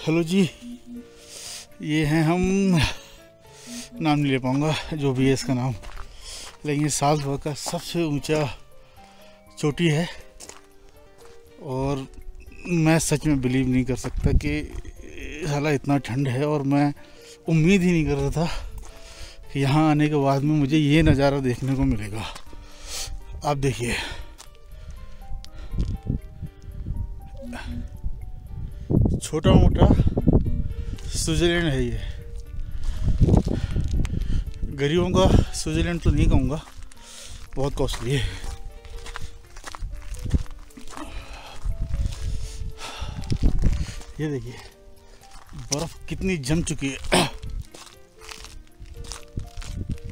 Hello जी, ये हैं हम, नाम नहीं ले पाऊँगा जो भी है इसका नाम, लेकिन ये साल्जबर्ग का सबसे ऊंचा चोटी है। और मैं सच में बिलीव नहीं कर सकता कि साला इतना ठंड है, और मैं उम्मीद ही नहीं कर रहा था कि यहाँ आने के बाद में मुझे ये नज़ारा देखने को मिलेगा। आप देखिए, छोटा मोटा स्विट्ज़रलैंड है ये। गरीबों का स्विट्ज़रलैंड तो नहीं कहूँगा, बहुत कॉस्टली है। ये देखिए बर्फ कितनी जम चुकी है।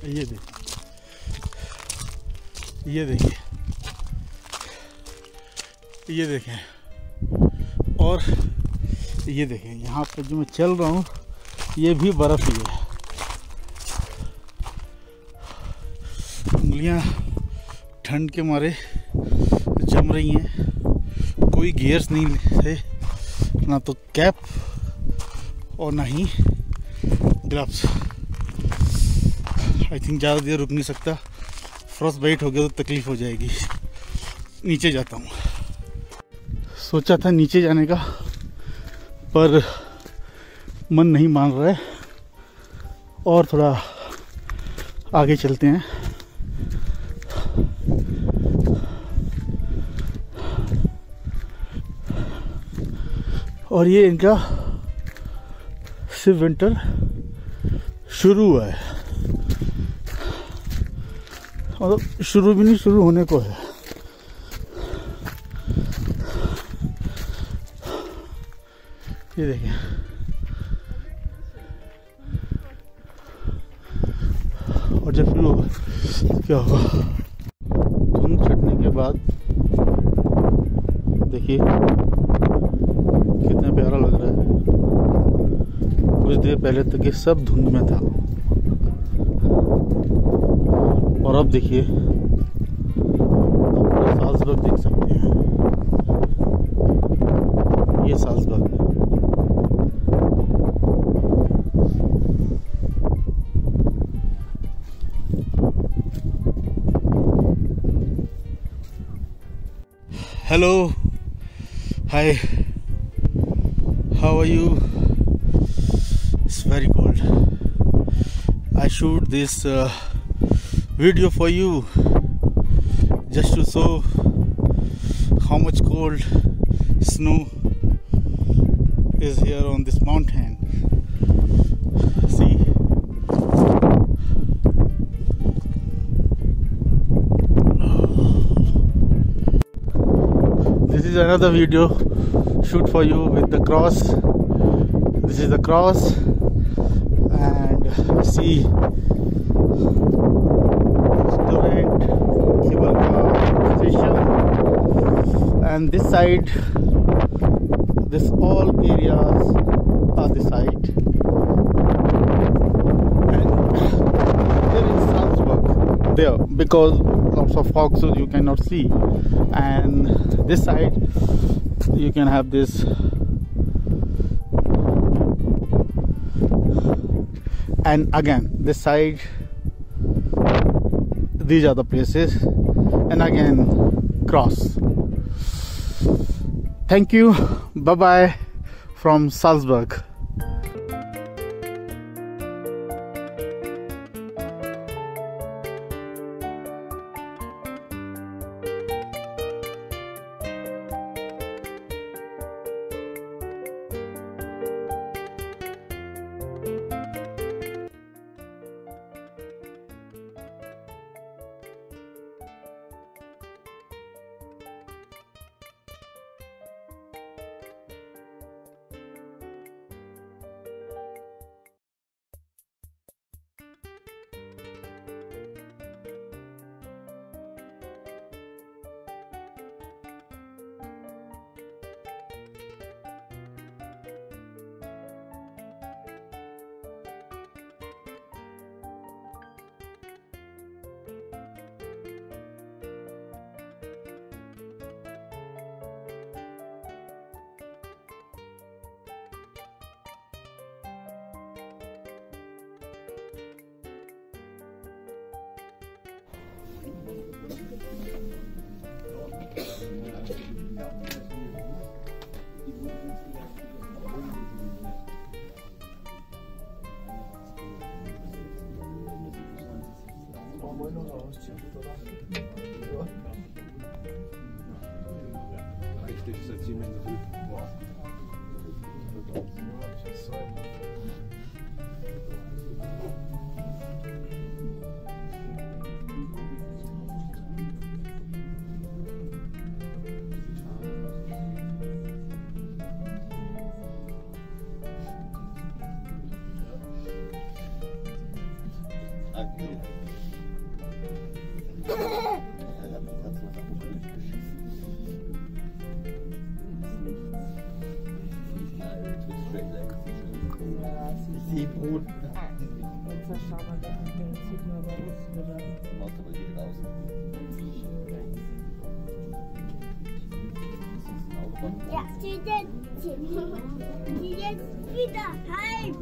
ये देखिए, ये देखिए, ये देखें, और ये देखें यहाँ पर जो मैं चल रहा हूँ ये भी बर्फ़ ही है। उंगलियाँ ठंड के मारे जम रही हैं। कोई गियर्स नहीं थे, ना तो कैप और ना ही ग्लव्स। आई थिंक ज़्यादा देर रुक नहीं सकता, फ्रॉस्ट बाइट हो गया तो तकलीफ़ हो जाएगी। नीचे जाता हूँ। सोचा था नीचे जाने का, पर मन नहीं मान रहा है, और थोड़ा आगे चलते हैं। और ये इनका सिर्फ विंटर शुरू हुआ है, मतलब शुरू भी नहीं, शुरू होने को है। ये देखिए, और जब शुरू होगा तो क्या होगा। धुंध छटने के बाद देखिए कितना प्यारा लग रहा है। कुछ देर पहले तक ये सब धुंध में था, और अब देखिए आप साल्जबर्ग देख सकते हैं। ये साल्जबर्ग है। Hello, hi, how are you? It's very cold. I shoot this video for you just to show how much cold snow is here on this mountain. See, this is another video shoot for you with the cross. This is the cross, and see restaurant, cable car station, and this side, this all areas are the site. And there is Salzburg there, because lots of fog, so you cannot see. And this side you can have this and again this side, these are the places, and again cross. Thank you, bye bye from Salzburg. Seebrot. Ja, die jetzt wieder heim.